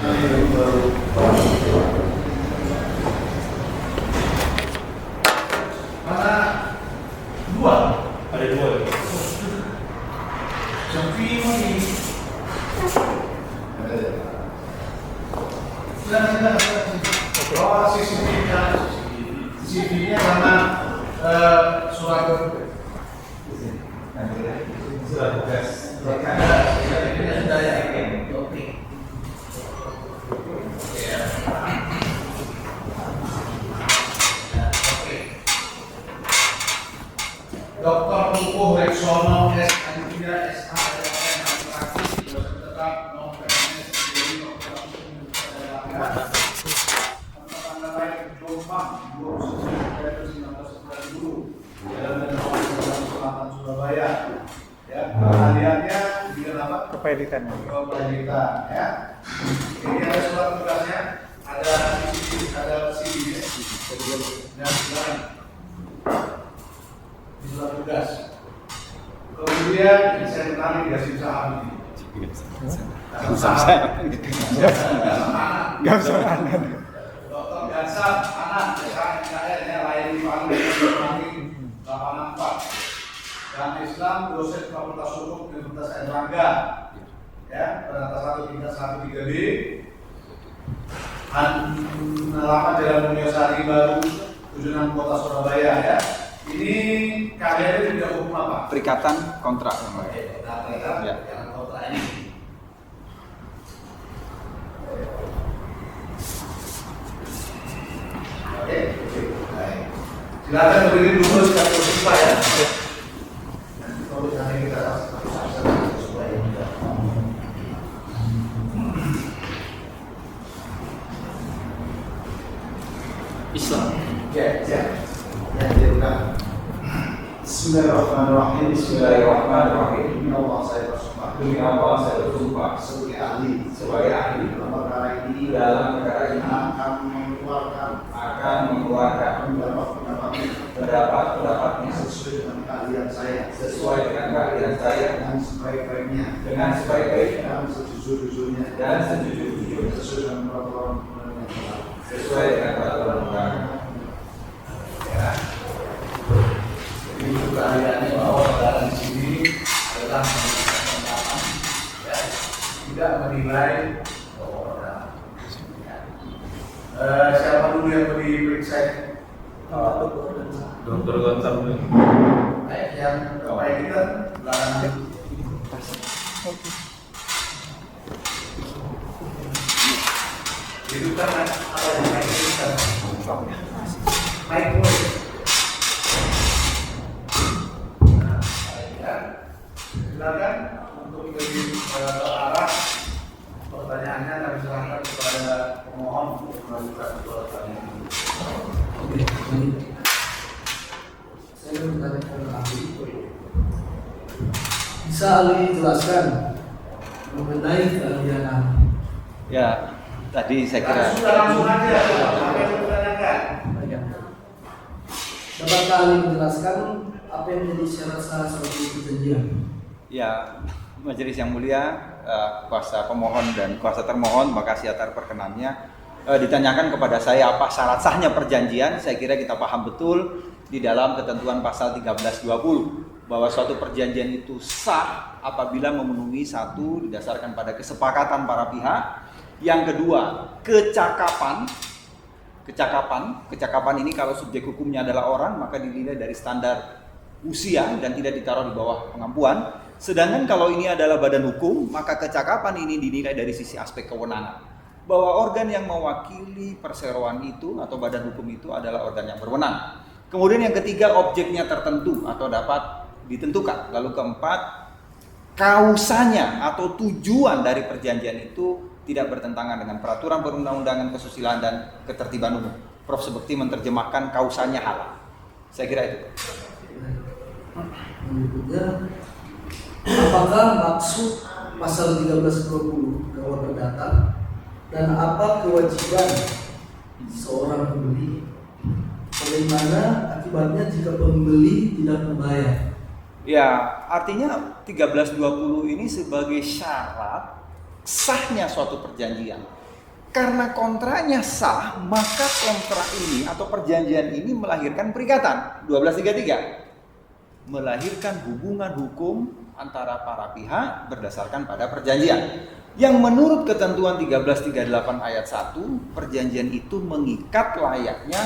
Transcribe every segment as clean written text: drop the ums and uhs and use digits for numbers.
Mana dua? Ada dua. Sepi ini. Silakan. Oh, CCTV-nya mana surat tugas. Ini sudah ya. Dr. Pupuh Reksono S. Andrea SH LLM Praktis dosen tetap non PNS dari Angkatan Laut Jombang 29/1990 Selatan Surabaya. Ya, keahliannya di apa? Kepelitan. Kepelitan, ya. Ini ada surat tugasnya, ada CD, dan lain. Surat tugas. Kemudian saya kenali dia saham ini. Gak usah anak. Dokter Gansar, anak, SKN, lain di Paling, 84. Dan Islam, dosen Fakultas Hukum Universitas Airlangga. Ya, pada 13113B. Alamat Jalan Mulyosari Baru, 76 Kota Surabaya, ya. Ini karyanya tidak hukum apa? Perikatan kontrak. Oke, perikatan kontrak ini. Oke, baik. Silakan berdiri dulu secara terbuka ya. Kalau misalnya kita supaya tidak. Islam. Ya. Bismillahirrahmanirrahim. Demi Allah saya bersumpah. Sebagai ahli dalam perkara ini akan mengeluarkan pendapat-pendapatnya sesuai dengan keahlian saya dengan sebaik-baiknya dan sejujur-jujurnya sesuai dengan peraturan undangan. Ya. Ini juga keahliannya bahwa saudara di sini adalah pendapat, ya, tidak menilai orang. Siapa dulu yang mau diperiksa? Dokter Gontar. Baik, yang kebaik kita belakang. Itu kan apa yang baik kita? Baik pun. Silakan untuk lebih terarah pertanyaannya kami serahkan kepada pemohon untuk melakukan pertanyaan. Saya bertanya ahli, bisa ahli jelaskan mengenai keahlian ahli? Ya, tadi saya kira. Sudah langsung aja, apa yang ditanyakan? Dapatkah ahli menjelaskan apa yang menjadi syarat sah sebagai perjanjian? Ya, Majelis yang mulia, kuasa pemohon dan kuasa termohon, makasih atas perkenannya. Ditanyakan kepada saya apa syarat sahnya perjanjian, saya kira kita paham betul di dalam ketentuan pasal 1320 bahwa suatu perjanjian itu sah apabila memenuhi satu didasarkan pada kesepakatan para pihak, yang kedua kecakapan ini kalau subjek hukumnya adalah orang maka dinilai dari standar usia dan tidak ditaruh di bawah pengampuan. Sedangkan kalau ini adalah badan hukum, maka kecakapan ini dinilai dari sisi aspek kewenangan. Bahwa organ yang mewakili perseroan itu atau badan hukum itu adalah organ yang berwenang. Kemudian yang ketiga, objeknya tertentu atau dapat ditentukan. Lalu keempat, kausanya atau tujuan dari perjanjian itu tidak bertentangan dengan peraturan perundang-undangan, kesusilaan dan ketertiban umum. Prof. Sebekti menerjemahkan kausanya halal. Saya kira itu. Berikutnya, apakah maksud pasal 1320 KUH Perdata dan apa kewajiban seorang pembeli? Bagaimana akibatnya jika pembeli tidak membayar? Ya, artinya 1320 ini sebagai syarat sahnya suatu perjanjian. Karena kontraknya sah, maka kontrak ini atau perjanjian ini melahirkan perikatan. 1233 melahirkan hubungan hukum antara para pihak berdasarkan pada perjanjian. Yang menurut ketentuan 1338 ayat 1, perjanjian itu mengikat layaknya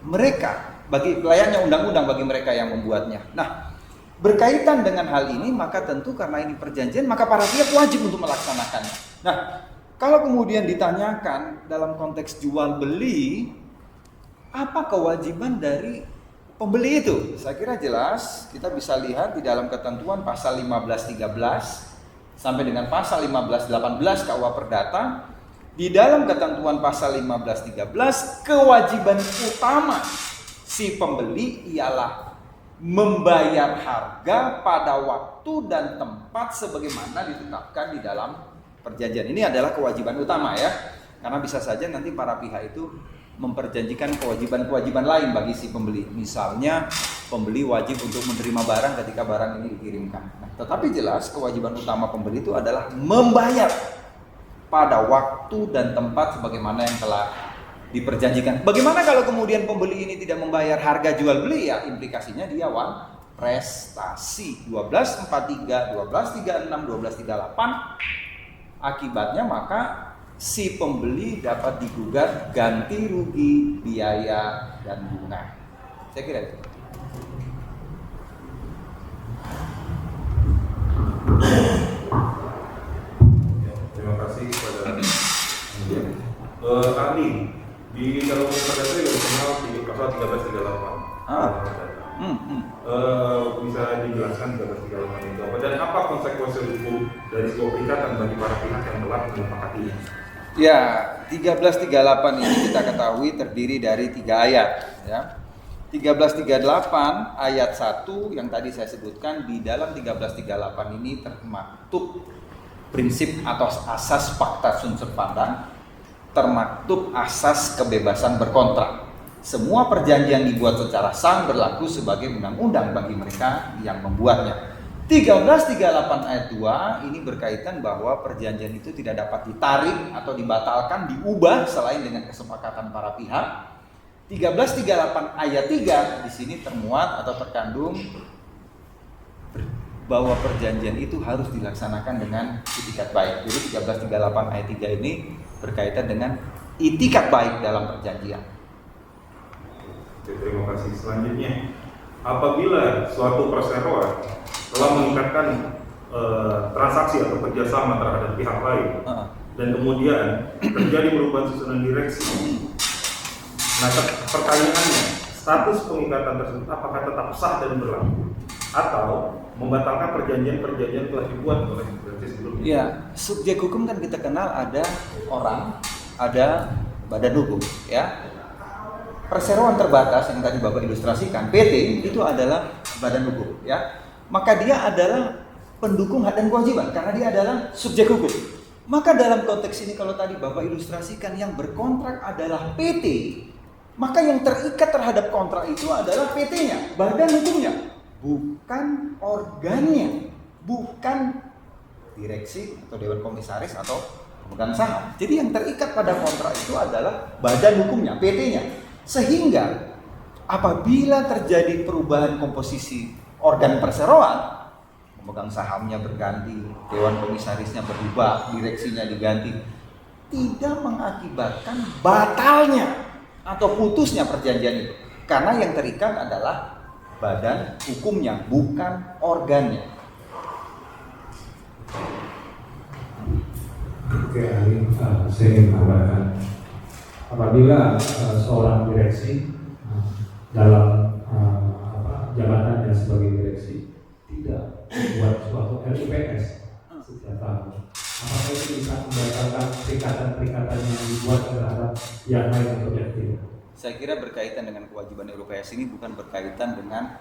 mereka, bagi layaknya undang-undang bagi mereka yang membuatnya. Nah, berkaitan dengan hal ini, maka tentu karena ini perjanjian, maka para pihak wajib untuk melaksanakannya. Nah, kalau kemudian ditanyakan dalam konteks jual beli, apa kewajiban dari pembeli itu? Saya kira jelas, kita bisa lihat di dalam ketentuan pasal 1513 sampai dengan pasal 1518 KUH Perdata. Di dalam ketentuan pasal 1513, kewajiban utama si pembeli ialah membayar harga pada waktu dan tempat sebagaimana ditetapkan di dalam perjanjian. Ini adalah kewajiban utama ya, karena bisa saja nanti para pihak itu memperjanjikan kewajiban-kewajiban lain bagi si pembeli. Misalnya pembeli wajib untuk menerima barang ketika barang ini dikirimkan. Nah, tetapi jelas kewajiban utama pembeli itu adalah membayar pada waktu dan tempat sebagaimana yang telah diperjanjikan. Bagaimana kalau kemudian pembeli ini tidak membayar harga jual beli? Ya implikasinya dia wan prestasi. 1243, 1236, 1238. Akibatnya maka si pembeli dapat digugat ganti rugi biaya dan bunga. Saya kira itu. Ya, terima kasih kepada ahli di dalam perdata yang dikenal di pasal 1338. Bisa dijelaskan 1338 itu apa dan apa konsekuensi hukum dari sebuah perikatan bagi para pihak yang telah menyepakatinya? Ya, 1338 ini kita ketahui terdiri dari 3 ayat ya. 1338 ayat 1 yang tadi saya sebutkan, di dalam 1338 ini termaktub prinsip atau asas pacta sunt servanda, termaktub asas kebebasan berkontrak. Semua perjanjian dibuat secara sah berlaku sebagai undang-undang bagi mereka yang membuatnya. 1338 ayat 2 ini berkaitan bahwa perjanjian itu tidak dapat ditarik atau dibatalkan, diubah selain dengan kesepakatan para pihak. 1338 ayat 3 di sini termuat atau terkandung bahwa perjanjian itu harus dilaksanakan dengan itikat baik. Jadi 1338 ayat 3 ini berkaitan dengan itikat baik dalam perjanjian. Terima kasih. Selanjutnya, apabila suatu perseroan telah meningkatkan transaksi atau kerjasama terhadap pihak lain dan kemudian terjadi perubahan susunan direksi, nah pertanyaannya, status pengikatan tersebut apakah tetap sah dan berlaku atau membatalkan perjanjian-perjanjian telah dibuat oleh direksi sebelumnya? Ya, subjek hukum kan kita kenal ada orang, ada badan hukum, ya. Perseroan terbatas yang tadi Bapak ilustrasikan, PT itu adalah badan hukum, ya. Maka dia adalah pendukung hak dan kewajiban karena dia adalah subjek hukum. Maka dalam konteks ini kalau tadi Bapak ilustrasikan yang berkontrak adalah PT, maka yang terikat terhadap kontrak itu adalah PT-nya, badan hukumnya, bukan organnya, bukan direksi atau dewan komisaris atau pemegang saham. Jadi yang terikat pada kontrak itu adalah badan hukumnya, PT-nya. Sehingga apabila terjadi perubahan komposisi organ perseroan, pemegang sahamnya berganti, dewan komisarisnya berubah, direksinya diganti, tidak mengakibatkan batalnya atau putusnya perjanjian itu. Karena yang terikat adalah badan hukumnya, bukan organnya. Oke, ahli, saya ingin menambahkan, apabila seorang direksi dalam jabatannya sebagai direksi tidak membuat suatu RUPS setiap tahun, apakah itu bisa membatalkan perikatan-perikatan yang dibuat terhadap yang lain atau tidak? Saya kira berkaitan dengan kewajiban RUPS ini bukan berkaitan dengan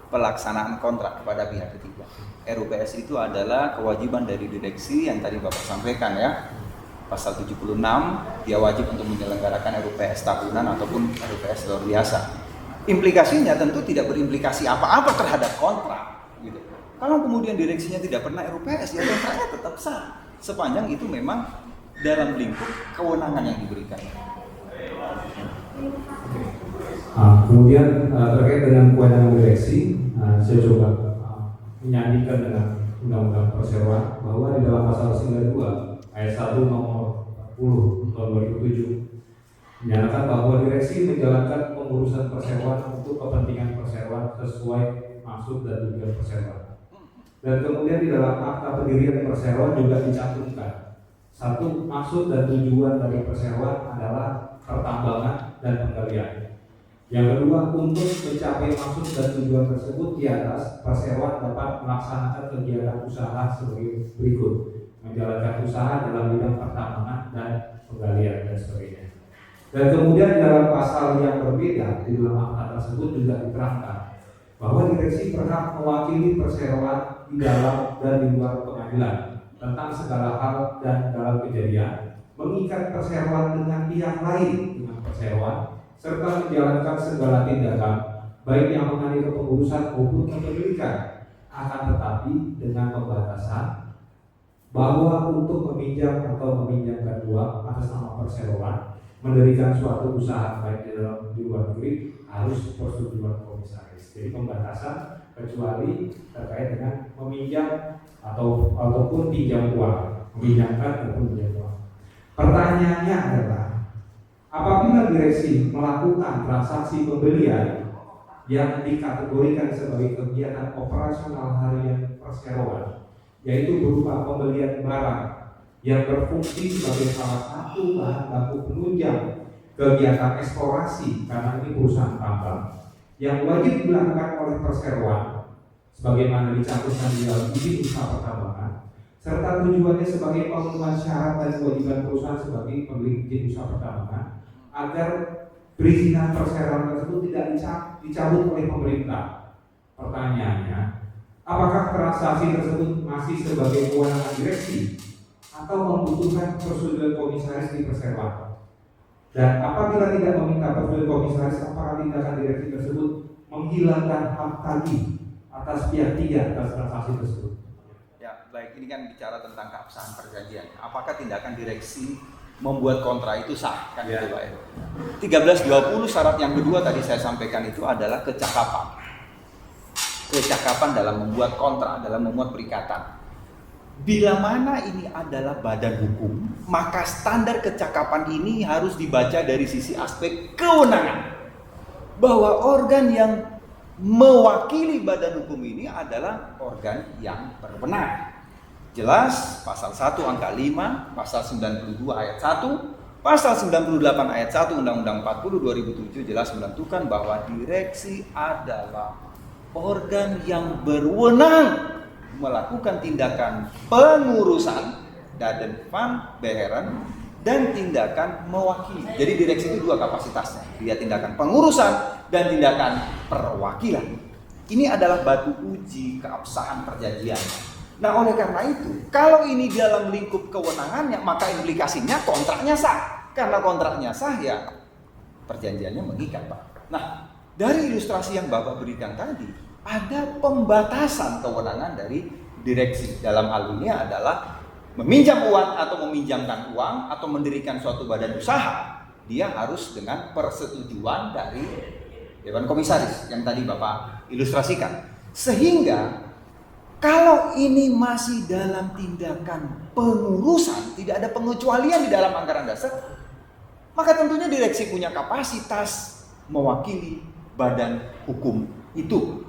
pelaksanaan kontrak kepada pihak ketiga. RUPS itu adalah kewajiban dari direksi yang tadi Bapak sampaikan ya. Pasal 76, dia wajib untuk menyelenggarakan RUPS tahunan ataupun RUPS luar biasa. Implikasinya tentu tidak berimplikasi apa-apa terhadap kontrak. Gitu. Kalau kemudian direksinya tidak pernah RUPS, ya kontraknya tetap sah. Sepanjang itu memang dalam lingkup kewenangan yang diberikan. Kemudian terkait dengan kewenangan direksi, saya coba menyandikan dengan Undang-Undang Perseroan bahwa di dalam pasal 92 ayat 1 nomor 40 tahun 2007 menyatakan bahwa direksi menjalankan pengurusan perseroan untuk kepentingan perseroan sesuai maksud dan tujuan perseroan. Dan kemudian di dalam akta pendirian perseroan juga dicantumkan satu, maksud dan tujuan dari perseroan adalah pertambangan dan penggalian. Yang kedua, untuk mencapai maksud dan tujuan tersebut di atas, perseroan dapat melaksanakan kegiatan usaha sebagai berikut: menjalankan usaha dalam bidang pertambangan dan penggalian dan sebagainya. Dan kemudian dalam pasal yang berbeda di dalam akta tersebut juga diterangkan bahwa direksi berhak mewakili perseroan di dalam dan di luar pengadilan tentang segala hal dan dalam kejadian, mengikat perseroan dengan pihak lain dengan perseroan, serta menjalankan segala tindakan baik yang mengenai kepengurusan maupun kepemilikan, akan tetapi dengan pembatasan bahwa untuk meminjam atau meminjamkan uang atas nama perseroan, mendirikan suatu usaha baik di dalam di luar negeri harus persetujuan komisaris. Jadi pembatasan kecuali terkait dengan meminjam ataupun pinjam uang, meminjamkan ataupun pinjam uang. Pertanyaannya adalah, apabila direksi melakukan transaksi pembelian yang dikategorikan sebagai kegiatan operasional harian perseroan, yaitu berupa pembelian barang yang berfungsi sebagai salah satu bahan baku penunjang kegiatan eksplorasi, karena ini perusahaan tambang yang wajib dilakukan oleh perseroan sebagaimana dicantumkan di dalam izin usaha pertambangan, serta tujuannya sebagai pemenuhan syarat dan kewajiban perusahaan sebagai pemilik izin usaha pertambangan agar perizinan perseroan tersebut tidak dicabut oleh pemerintah. Pertanyaannya, apakah transaksi tersebut masih sebagai kewenangan direksi atau membutuhkan persetujuan komisaris di perseroan? Dan apabila tidak meminta persetujuan komisaris, apakah tindakan direksi tersebut menghilangkan hak tagih atas pihak tiga atas transaksi tersebut? Ya, baik, ini kan bicara tentang keabsahan perjanjian. Apakah tindakan direksi membuat kontra itu sah? Kan itu Pak. 1320 syarat yang kedua tadi saya sampaikan itu adalah kecakapan. Kecakapan dalam membuat kontra, dalam membuat perikatan. Bila mana ini adalah badan hukum, maka standar kecakapan ini harus dibaca dari sisi aspek kewenangan. Bahwa organ yang mewakili badan hukum ini adalah organ yang berwenang. Jelas pasal 1 angka 5, pasal 92 ayat 1, pasal 98 ayat 1 Undang-Undang 40 2007 jelas menentukan bahwa direksi adalah organ yang berwenang melakukan tindakan pengurusan Dadenvan Beheren dan tindakan mewakili. Jadi direksi itu dua kapasitasnya. Dia tindakan pengurusan dan tindakan perwakilan. Ini adalah batu uji keabsahan perjanjian. Nah, oleh karena itu, kalau ini dalam lingkup kewenangannya, maka implikasinya kontraknya sah. Karena kontraknya sah, ya perjanjiannya mengikat, Pak. Nah, dari ilustrasi yang Bapak berikan tadi, ada pembatasan kewenangan dari direksi. Dalam hal ini adalah meminjam uang atau meminjamkan uang atau mendirikan suatu badan usaha, dia harus dengan persetujuan dari Dewan Komisaris yang tadi Bapak ilustrasikan. Sehingga kalau ini masih dalam tindakan pengurusan, tidak ada pengecualian di dalam anggaran dasar, maka tentunya direksi punya kapasitas mewakili badan hukum itu.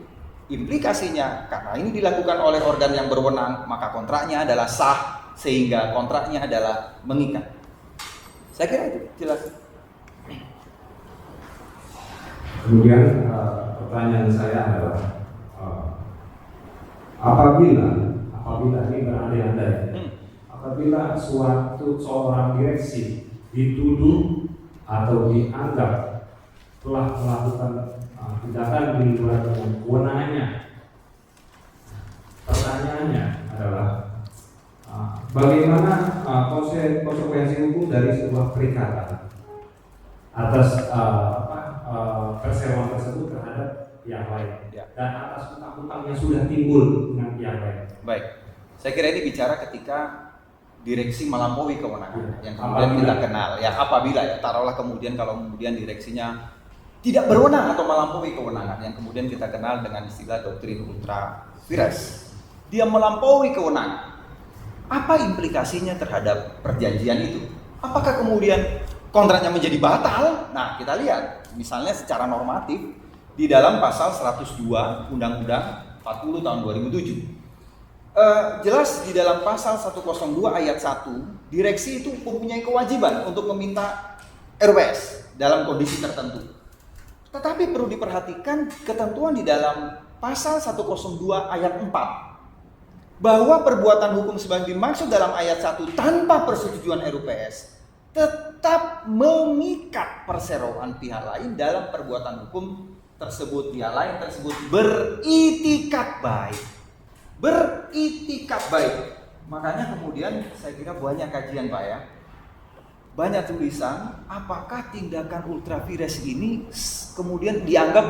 Implikasinya, karena ini dilakukan oleh organ yang berwenang, maka kontraknya adalah sah, sehingga kontraknya adalah mengikat. Saya kira itu jelas. Kemudian pertanyaan saya adalah, apabila ini berandai-andai, apabila seorang direksi dituduh atau dianggap telah melakukan tindakan di luar dengan kewenangannya, pertanyaannya adalah bagaimana konsekuensi hukum dari sebuah perikatan atas perseroan tersebut terhadap pihak lain, dan atas utang-utang yang sudah timbul dengan pihak lain. Baik, saya kira ini bicara ketika direksi melampaui kewenangan yang kemudian kita kenal. Ya apabila ya, taruhlah kemudian kalau kemudian direksinya tidak berwenang atau melampaui kewenangan yang kemudian kita kenal dengan istilah doktrin ultra vires. Dia melampaui kewenangan. Apa implikasinya terhadap perjanjian itu? Apakah kemudian kontraknya menjadi batal? Nah, kita lihat misalnya secara normatif di dalam pasal 102 Undang-Undang 40 tahun 2007. Jelas di dalam pasal 102 ayat 1, direksi itu mempunyai kewajiban untuk meminta RWS dalam kondisi tertentu. Tetapi perlu diperhatikan ketentuan di dalam pasal 102 ayat 4 bahwa perbuatan hukum sebagai dimaksud dalam ayat 1 tanpa persetujuan RUPS tetap mengikat perseroan pihak lain dalam perbuatan hukum tersebut. Pihak lain tersebut beritikat baik. Beritikat baik. Makanya kemudian saya kira banyak kajian Pak ya, banyak tulisan apakah tindakan ultra vires ini kemudian dianggap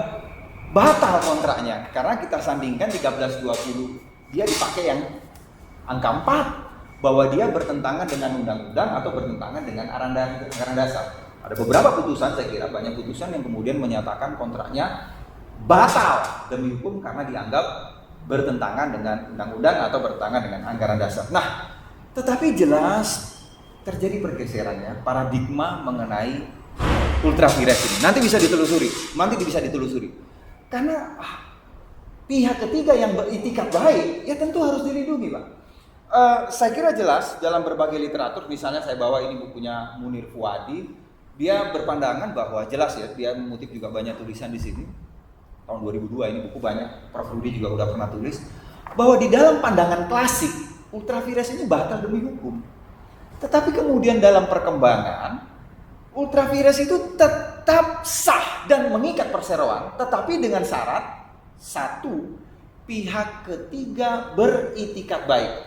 batal kontraknya, karena kita sandingkan 1320 dia dipakai yang angka 4 bahwa dia bertentangan dengan undang-undang atau bertentangan dengan anggaran dasar. Ada beberapa putusan, saya kira banyak putusan yang kemudian menyatakan kontraknya batal demi hukum karena dianggap bertentangan dengan undang-undang atau bertentangan dengan anggaran dasar. Nah, tetapi jelas terjadi pergeserannya paradigma mengenai ultra vires ini. Nanti bisa ditelusuri. Karena pihak ketiga yang beritikat baik, ya tentu harus dilindungi, Pak. Saya kira jelas dalam berbagai literatur, misalnya saya bawa ini bukunya Munir Fuadi, dia berpandangan bahwa jelas ya, dia mengutip juga banyak tulisan di sini. Tahun 2002 ini buku banyak, Prof. Rudi juga udah pernah tulis bahwa di dalam pandangan klasik ultra vires ini batal demi hukum. Tetapi kemudian dalam perkembangan ultra vires itu tetap sah dan mengikat perseroan, tetapi dengan syarat satu, pihak ketiga beritikat baik.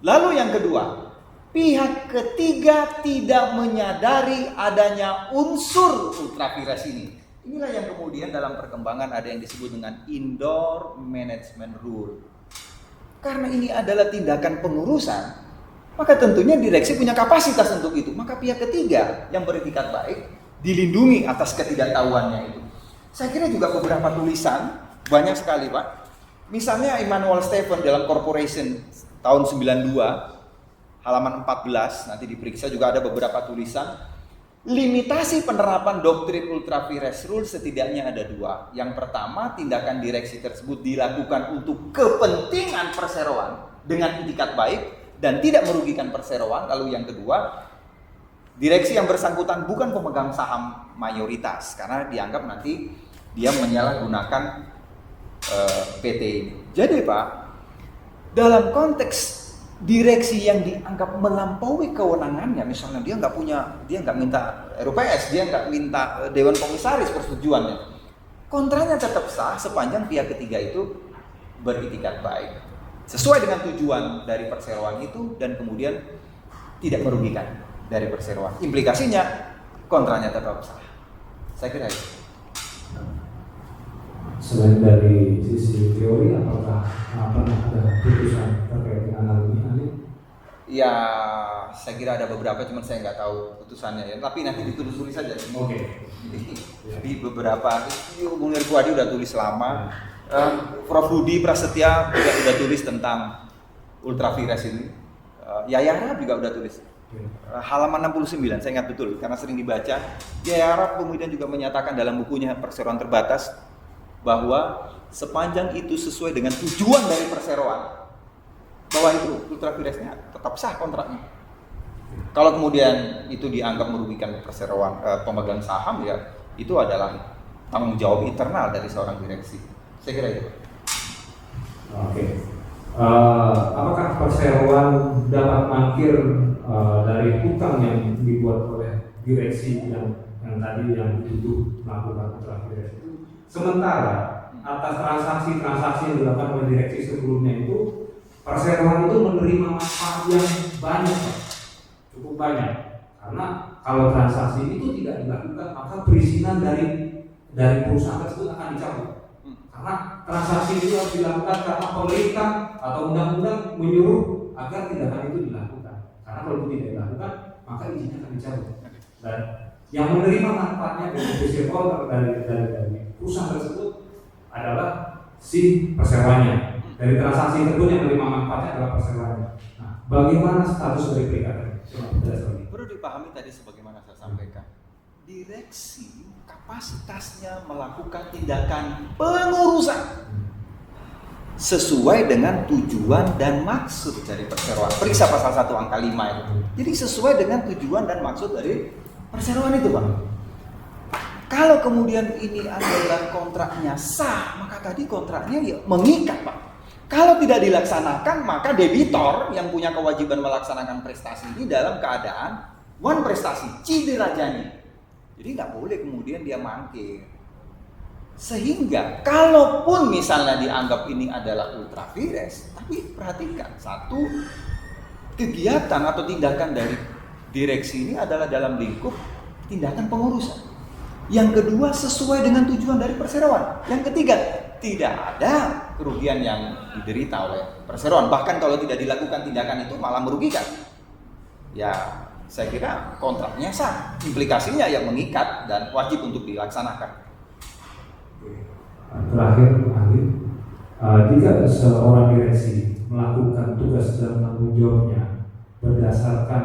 Lalu yang kedua, pihak ketiga tidak menyadari adanya unsur ultra vires ini. Inilah yang kemudian dalam perkembangan ada yang disebut dengan indoor management rule. Karena ini adalah tindakan pengurusan, maka tentunya direksi punya kapasitas untuk itu. Maka pihak ketiga yang beritikat baik dilindungi atas ketidaktahuannya itu. Saya kira juga beberapa tulisan, banyak sekali Pak. Misalnya Emmanuel Stephen dalam Corporation tahun 92, halaman 14, nanti diperiksa juga ada beberapa tulisan. Limitasi penerapan doktrin ultra vires rule setidaknya ada dua. Yang pertama, tindakan direksi tersebut dilakukan untuk kepentingan perseroan dengan itikat baik dan tidak merugikan perseroan. Lalu yang kedua, direksi yang bersangkutan bukan pemegang saham mayoritas karena dianggap nanti dia menyalahgunakan PT ini. Jadi Pak, dalam konteks direksi yang dianggap melampaui kewenangannya, misalnya dia nggak minta RUPS, dia nggak minta Dewan Komisaris persetujuannya, kontraknya tetap sah sepanjang pihak ketiga itu beritikat baik sesuai dengan tujuan dari perseroan itu dan kemudian tidak merugikan dari perseroan. Implikasinya kontraknya tetap sah. Saya kira itu. Selain dari sisi teori, apakah pernah ada putusan terkait dengan hal ini? Ya, saya kira ada beberapa, cuman saya nggak tahu putusannya ya. Tapi nanti ditelusuri saja. Oke. Di beberapa, Munir Fuadi udah tulis lama. Prof. Rudi Prasetya juga udah tulis tentang ultra vires ini. Yaya Arab juga udah tulis. Halaman 69, saya ingat betul karena sering dibaca. Yaya Arab kemudian juga menyatakan dalam bukunya Perseroan Terbatas bahwa sepanjang itu sesuai dengan tujuan dari perseroan, bahwa itu ultra viresnya tetap sah kontraknya. Kalau kemudian itu dianggap merugikan perseroan pemegang saham, ya itu adalah tanggung jawab internal dari seorang direksi. Saya kira itu. Oke. Apakah perseroan dapat mangkir dari hutang yang dibuat oleh direksi yang tadi yang dituduh melakukan ultra vires itu? Sementara atas transaksi-transaksi yang dilakukan oleh direksi sebelumnya itu, perseroan itu menerima manfaat yang banyak, cukup banyak. Karena kalau transaksi itu tidak dilakukan, maka perizinan dari perusahaan tersebut akan dicabut. Karena transaksi itu harus dilakukan karena pemerintah atau undang-undang menyuruh agar tindakan itu dilakukan. Karena Karena kalau itu tidak dilakukan, maka izinnya akan dicabut. Dan yang menerima manfaatnya dari stakeholder dari perusahaan tersebut adalah si persewanya. Dari transaksi tersebut yang menerima manfaatnya adalah persewanya. Nah, bagaimana status dari perikatan? Perlu dipahami tadi sebagaimana saya sampaikan. Direksi kapasitasnya melakukan tindakan pengurusan sesuai dengan tujuan dan maksud dari perseroan. Periksa pasal 1 angka 5 itu. Jadi sesuai dengan tujuan dan maksud dari perseroan itu, Pak. Kalau kemudian ini adalah kontraknya sah, maka tadi kontraknya ya mengikat, Pak. Kalau tidak dilaksanakan, maka debitor yang punya kewajiban melaksanakan prestasi ini dalam keadaan prestasi, cedera janji. Jadi nggak boleh kemudian dia mangkir. Sehingga kalaupun misalnya dianggap ini adalah ultra vires, tapi perhatikan, satu, kegiatan atau tindakan dari direksi ini adalah dalam lingkup tindakan pengurusan. Yang kedua, sesuai dengan tujuan dari perseroan. Yang ketiga, tidak ada kerugian yang diderita oleh perseroan. Bahkan kalau tidak dilakukan tindakan itu malah merugikan. Ya, saya kira kontraknya sah. Implikasinya yang mengikat dan wajib untuk dilaksanakan. Terakhir, jika seorang direksi melakukan tugas dan tanggung jawabnya berdasarkan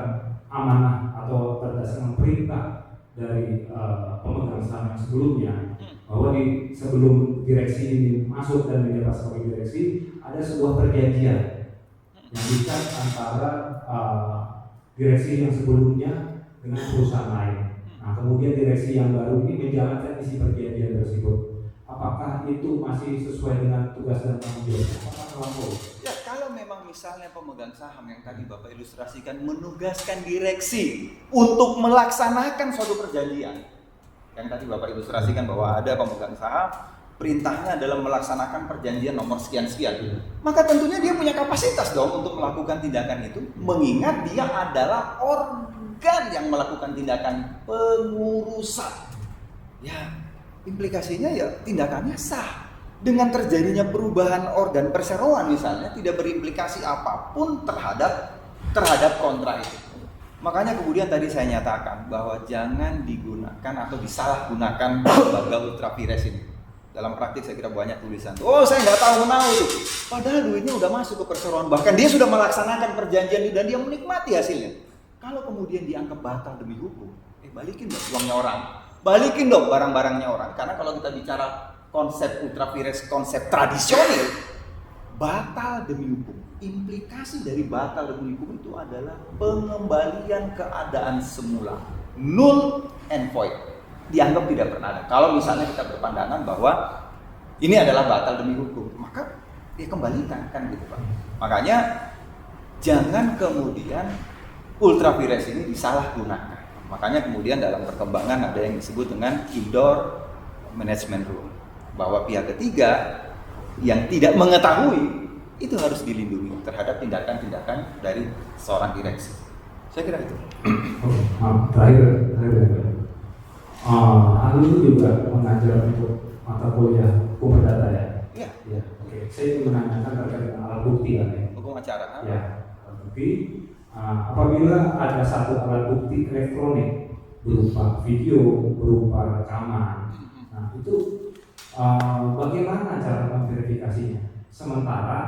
amanah atau berdasarkan perintah dari pemegang saham yang sebelumnya, bahwa sebelum direksi ini masuk dan menjabat sebagai direksi, ada sebuah perjanjian yang diikat antara direksi yang sebelumnya dengan perusahaan lain. Nah, kemudian direksi yang baru ini menjalankan isi perjanjian tersebut. Apakah itu masih sesuai dengan tugas dan tanggung jawab? Apakah terlampau? Ya, kalau memang misalnya pemegang saham yang tadi Bapak ilustrasikan menugaskan direksi untuk melaksanakan suatu perjanjian, yang tadi Bapak ilustrasikan bahwa ada pemegang saham perintahnya adalah melaksanakan perjanjian nomor sekian-sekian, maka tentunya dia punya kapasitas dong untuk melakukan tindakan itu, mengingat dia adalah organ yang melakukan tindakan pengurusan. Ya, implikasinya ya tindakannya sah. Dengan terjadinya perubahan organ perseroan misalnya tidak berimplikasi apapun terhadap kontrak itu. Makanya kemudian tadi saya nyatakan bahwa jangan digunakan atau disalahgunakan lembaga ultra vires ini. Dalam praktik saya kira banyak tulisan, oh saya nggak tahu itu. Padahal duitnya udah masuk ke perseroan, bahkan dia sudah melaksanakan perjanjian dan dia menikmati hasilnya. Kalau kemudian dianggap batal demi hukum, balikin dong uangnya orang, balikin dong barang-barangnya orang. Karena kalau kita bicara konsep ultra vires, konsep tradisional, batal demi hukum. Implikasi dari batal demi hukum itu adalah pengembalian keadaan semula, null and void, dianggap tidak pernah ada. Kalau misalnya kita berpandangan bahwa ini adalah batal demi hukum, maka dia kembalikan, kan gitu Pak. Makanya jangan kemudian ultra vires ini disalahgunakan. Makanya kemudian dalam perkembangan ada yang disebut dengan indoor management rule, bahwa pihak ketiga yang tidak mengetahui itu harus dilindungi terhadap tindakan-tindakan dari seorang direksi. Saya kira itu. Terakhir. Anu itu juga mengajar untuk mata kuliah hukum perdata ya? Iya. Oke. Saya ingin menanyakan terkait dengan alat bukti kan ya? Hukum acara. Ya, alat bukti. Apabila ada satu alat bukti elektronik berupa video, berupa rekaman, nah itu bagaimana cara memverifikasinya? Sementara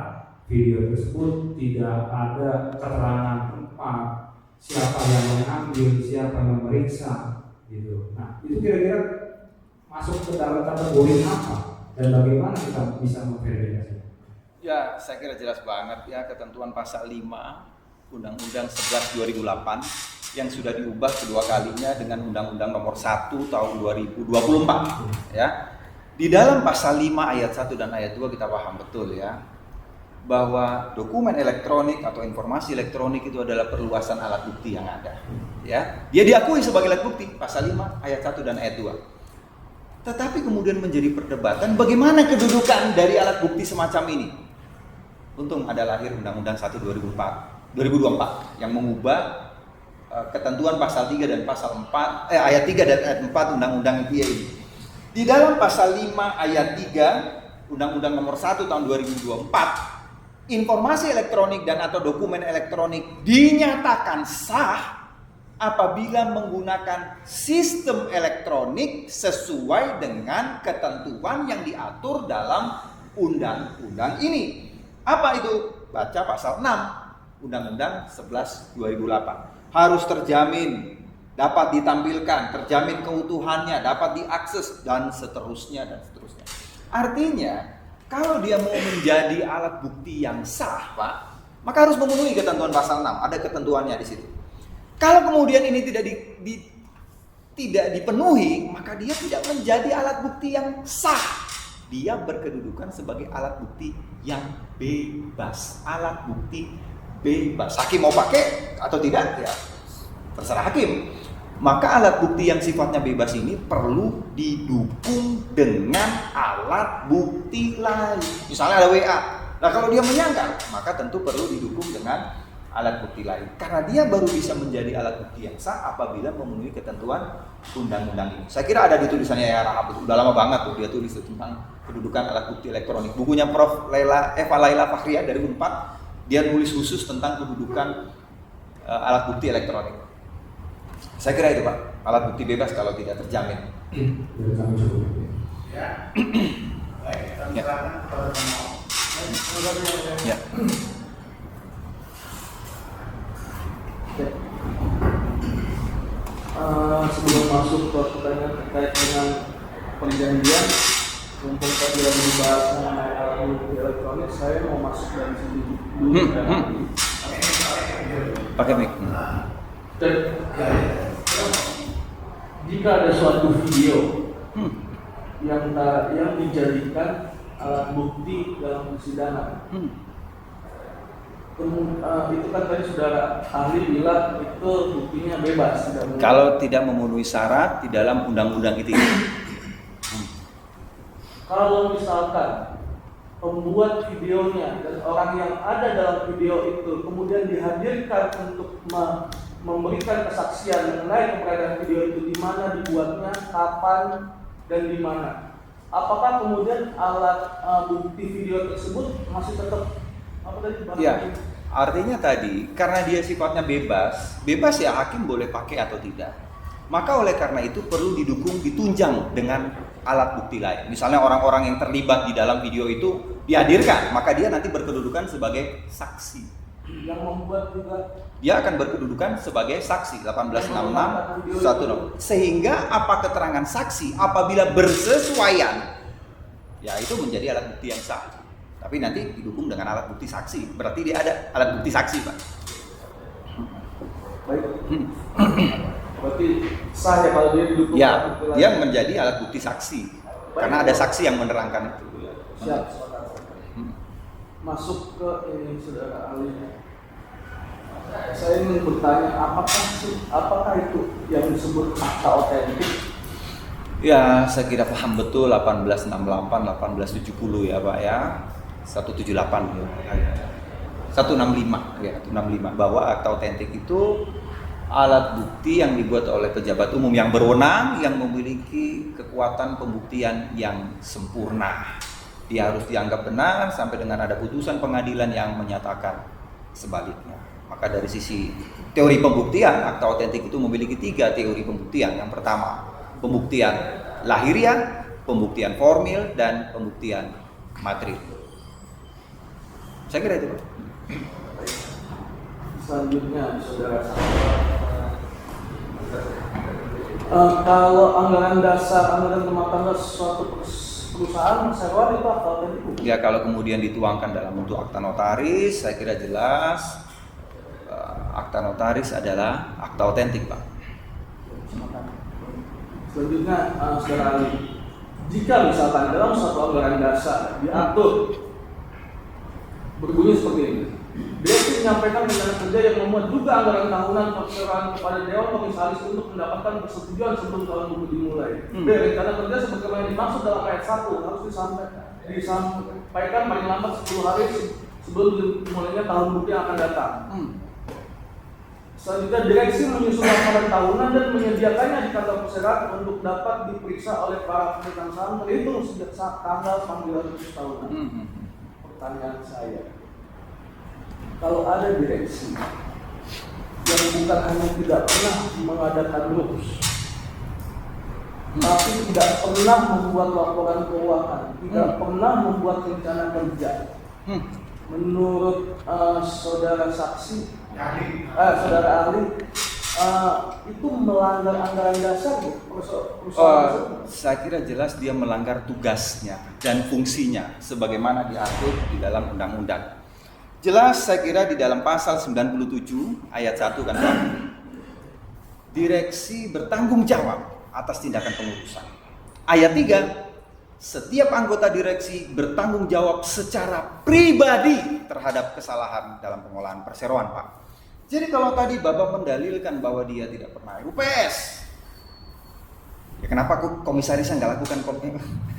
video tersebut tidak ada keterangan tempat, siapa yang mengambil, siapa yang memeriksa, gitu. Nah, itu kira-kira masuk ke dalam kategori apa dan bagaimana kita bisa memverifikasinya? Ya, saya kira jelas banget ya, ketentuan pasal 5 Undang-Undang 11 2008 yang sudah diubah kedua kalinya dengan Undang-Undang nomor 1 tahun 2024 ya. Di dalam pasal 5 ayat 1 dan ayat 2 kita paham betul ya, bahwa dokumen elektronik atau informasi elektronik itu adalah perluasan alat bukti yang ada ya. Dia diakui sebagai alat bukti pasal 5 ayat 1 dan ayat 2. Tetapi kemudian menjadi perdebatan bagaimana kedudukan dari alat bukti semacam ini. Untung ada lahir Undang-Undang 1 2024 yang mengubah ketentuan pasal 3 dan pasal 4 ayat 3 dan ayat 4 Undang-Undang ITE ini. Di dalam pasal 5 ayat 3 Undang-Undang nomor 1 tahun 2024 informasi elektronik dan atau dokumen elektronik dinyatakan sah apabila menggunakan sistem elektronik sesuai dengan ketentuan yang diatur dalam undang-undang ini. Apa itu? Baca pasal 6 Undang-Undang 11 2008. Harus terjamin, dapat ditampilkan, terjamin keutuhannya, dapat diakses, dan seterusnya dan seterusnya. Artinya, kalau dia mau menjadi alat bukti yang sah, Pak, maka harus memenuhi ketentuan pasal 6. Ada ketentuannya di situ. Kalau kemudian ini tidak dipenuhi, maka dia tidak menjadi alat bukti yang sah. Dia berkedudukan sebagai alat bukti yang bebas. Alat bukti bebas. Hakim mau pakai atau tidak, ya terserah hakim. Maka alat bukti yang sifatnya bebas ini perlu didukung dengan alat bukti lain. Misalnya ada WA. Nah, kalau dia menyangkal, maka tentu perlu didukung dengan alat bukti lain. Karena dia baru bisa menjadi alat bukti yang sah apabila memenuhi ketentuan undang-undang ini. Saya kira ada di tulisannya ya Rahab, udah lama banget tuh dia tulis tentang kedudukan alat bukti elektronik. Bukunya Prof. Eva Laila Fakhria dari Unpad, dia nulis khusus tentang kedudukan alat bukti elektronik. Saya kira itu Pak, alat bukti bebas kalau tidak terjamin. Dari kami cukup. Ya. Baik, kita silakan kepada pemohon. Ya. Sebelum masuk ke pertanyaan terkait dengan perjanjian, mumpung tadi yang dibahas mengenai alat bukti elektronik, saya mau masuk dari sini dulu. Pakai mic. Dan jika ada suatu video yang dijadikan alat bukti dalam persidangan, itu kan tadi saudara ahli bilang itu buktinya bebas. Kalau tidak memenuhi syarat di dalam undang-undang itu. Kalau misalkan pembuat videonya dan orang yang ada dalam video itu kemudian dihadirkan untuk memberikan kesaksian mengenai keberadaan video itu, di mana dibuatnya, kapan, dan di mana, apakah kemudian alat bukti video tersebut masih tetap apa tadi? Ya, artinya tadi karena dia sifatnya bebas ya hakim boleh pakai atau tidak. Maka oleh karena itu perlu didukung, ditunjang dengan alat bukti lain. Misalnya orang-orang yang terlibat di dalam video itu dihadirkan, maka dia nanti berkedudukan sebagai saksi. Yang membuat juga Dia akan berkedudukan sebagai saksi 1866 sehingga apa keterangan saksi apabila bersesuaian, ya itu menjadi alat bukti yang sah. Tapi nanti didukung dengan alat bukti saksi. Berarti dia ada alat bukti saksi, Pak. baik. Berarti sah ya kalau dia didukung. Ya, dia menjadi alat bukti saksi. Karena ada saksi yang menerangkan itu. Siap, saudara. Masuk ke ini saudara ahli. Saya ingin bertanya, apakah itu yang disebut akta otentik? Ya, saya kira paham betul 1868, 1870 ya Pak ya. 178 ya. 165 ya, 165 bahwa akta otentik itu alat bukti yang dibuat oleh pejabat umum yang berwenang yang memiliki kekuatan pembuktian yang sempurna. Dia harus dianggap benar sampai dengan ada putusan pengadilan yang menyatakan sebaliknya. Maka dari sisi teori pembuktian, akta otentik itu memiliki 3 teori pembuktian. Yang pertama, pembuktian lahiriah, pembuktian formil, dan pembuktian material. Saya kira itu, Pak. Selanjutnya, saudara. Kalau anggaran dasar, anggaran rumah tangga suatu perusahaan sewa itu akta otentik? Ya, kalau kemudian dituangkan dalam bentuk akta notaris, saya kira jelas akta notaris adalah akta otentik, Pak. Selanjutnya, saudara ahli, jika misalkan dalam suatu anggaran dasar diatur berbunyi seperti ini, Direksi menyampaikan rencana kerja yang memuat juga anggaran tahunan perseroan kepada Dewan Komisaris untuk mendapatkan persetujuan sebelum tahun buku dimulai. B. Rencana kerja sebagaimana dimaksud dalam ayat 1 harus disampaikan paling lambat 10 hari sebelum dimulainya tahun buku yang akan datang. Selanjutnya, direksi menyusun laporan tahunan dan menyediakannya di kantor perseroan untuk dapat diperiksa oleh para pemegang saham terhitung sejak tanggal panggilan khusus tahunan. Pertanyaan saya, kalau ada direksi yang bukan hanya tidak pernah mengadakan rules, tapi tidak pernah membuat laporan keuangan, tidak pernah membuat rencana kerja. Menurut saudara saksi, saudara ahli, itu melanggar anggaran dasar perusahaan. Saya kira jelas dia melanggar tugasnya dan fungsinya sebagaimana diatur di dalam undang-undang. Jelas saya kira di dalam pasal 97 ayat 1 kan Pak. Direksi bertanggung jawab atas tindakan pengurusan. Ayat 3, setiap anggota direksi bertanggung jawab secara pribadi terhadap kesalahan dalam pengolahan perseroan, Pak. Jadi kalau tadi Bapak mendalilkan bahwa dia tidak pernah RUPS, ya kenapa komisarisnya nggak lakukan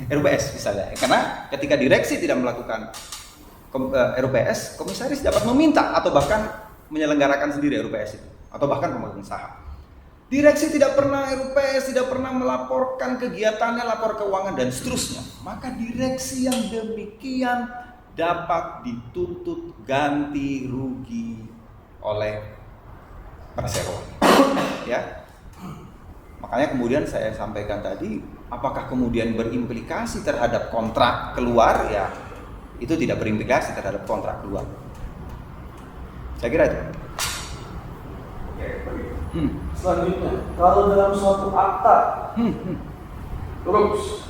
RUPS misalnya? Karena ketika direksi tidak melakukan RUPS, komisaris dapat meminta atau bahkan menyelenggarakan sendiri RUPS itu, atau bahkan pemegang saham. Direksi tidak pernah RUPS, tidak pernah melaporkan kegiatannya, lapor keuangan dan seterusnya. Maka direksi yang demikian dapat dituntut ganti rugi oleh perseroan. Ya. Makanya kemudian saya sampaikan tadi, apakah kemudian berimplikasi terhadap kontrak keluar? Ya, itu tidak berimplikasi terhadap kontrak keluar. Saya kira itu. Selanjutnya, kalau dalam suatu akta terus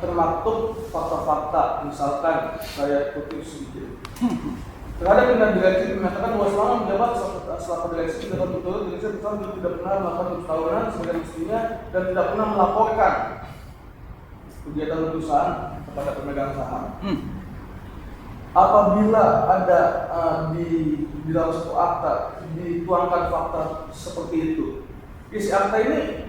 termaktub fakta-fakta, misalkan saya kutip sedikit. Terhadap pimpinan direksi menyatakan bahwa selama menjabat setelah direksi tidak berturut direksi bersama tidak pernah melakukan tahunan sebagai mestinya dan tidak pernah melaporkan kegiatan perusahaan kepada pemegang saham. Apabila ada di dalam suatu akta dituangkan fakta seperti itu, isi akta ini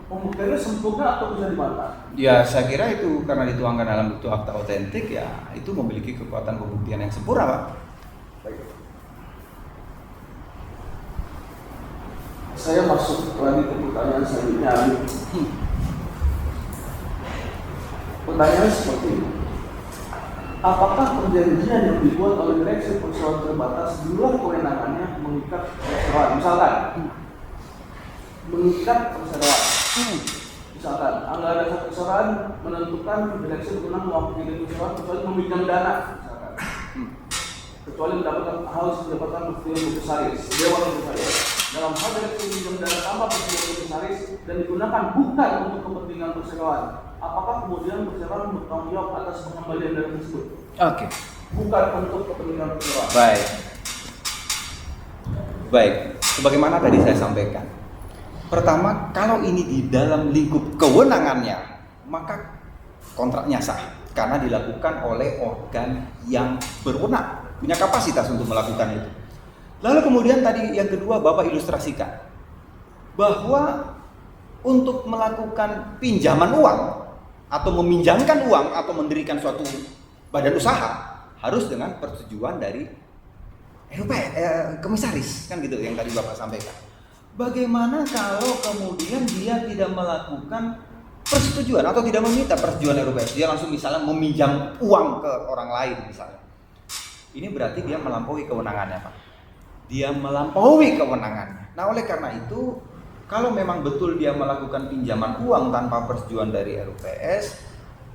pembuktiannya sempurna atau bisa dibantah? Ya, saya kira itu karena dituangkan dalam bentuk akta otentik, ya itu memiliki kekuatan pembuktian yang sempurna, Pak. Baik. Saya masuk lagi ke pertanyaan selanjutnya. Pertanyaan seperti ini. Apakah perjanjian yang dibuat oleh direksi perseroan terbatas di luar kewenangannya mengikat perseroan? Misalkan, mengikat perseroan. Misalkan, anggaran dasar perseroan menentukan direksi berwenang mewakili perseroan kecuali meminjam dana. Misalkan, kecuali harus mendapatkan persetujuan komisaris, dewan komisaris. Dalam hal direksi meminjam dana tanpa persetujuan komisaris dan digunakan bukan untuk kepentingan perseroan. Apakah kemudian perseroan bertanggung jawab atas pengembalian dana tersebut? Oke. Bukan untuk kepentingan perseroan. Baik. Sebagaimana tadi saya sampaikan. Pertama, kalau ini di dalam lingkup kewenangannya, maka kontraknya sah karena dilakukan oleh organ yang berwenang, punya kapasitas untuk melakukan itu. Lalu kemudian tadi yang kedua Bapak ilustrasikan bahwa untuk melakukan pinjaman uang atau meminjamkan uang atau mendirikan suatu badan usaha harus dengan persetujuan dari komisaris, kan gitu yang tadi Bapak sampaikan. Bagaimana kalau kemudian dia tidak melakukan persetujuan atau tidak meminta persetujuan RUPS, dia langsung misalnya meminjam uang ke orang lain misalnya. Ini berarti dia melampaui kewenangannya, Pak. Dia melampaui kewenangannya. Nah, oleh karena itu kalau memang betul dia melakukan pinjaman uang tanpa persetujuan dari RUPS,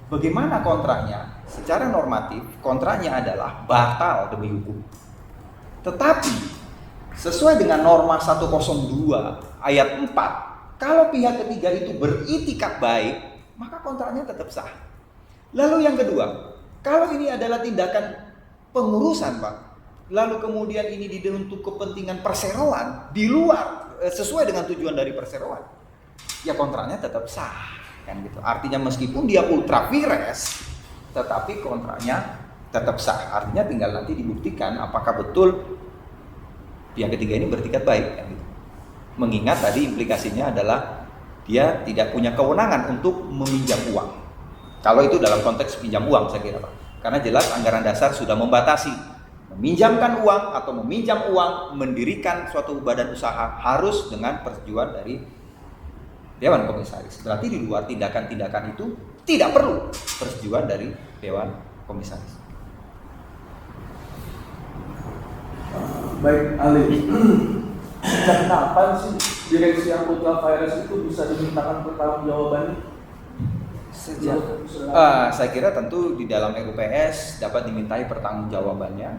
bagaimana kontraknya? Secara normatif, kontraknya adalah batal demi hukum. Tetapi, sesuai dengan norma 102 ayat 4, kalau pihak ketiga itu beritikat baik, maka kontraknya tetap sah. Lalu yang kedua, kalau ini adalah tindakan pengurusan, Pak, lalu kemudian ini untuk kepentingan perseroan di luar sesuai dengan tujuan dari perseroan, ya kontraknya tetap sah, kan gitu. Artinya meskipun dia ultra vires, tetapi kontraknya tetap sah. Artinya tinggal nanti dibuktikan apakah betul pihak ketiga ini bertikat baik, kan gitu. Mengingat tadi implikasinya adalah dia tidak punya kewenangan untuk meminjam uang. Kalau itu dalam konteks pinjam uang saya kira, Pak. Karena jelas anggaran dasar sudah membatasi meminjamkan uang atau meminjam uang, mendirikan suatu badan usaha harus dengan persetujuan dari Dewan Komisaris. Berarti di luar tindakan-tindakan itu tidak perlu persetujuan dari Dewan Komisaris. Baik, Ali. Sejak kapan sih direksi yang ultravirus itu bisa dimintakan pertanggungjawabannya? Saya kira tentu di dalam RUPS dapat dimintai pertanggungjawabannya.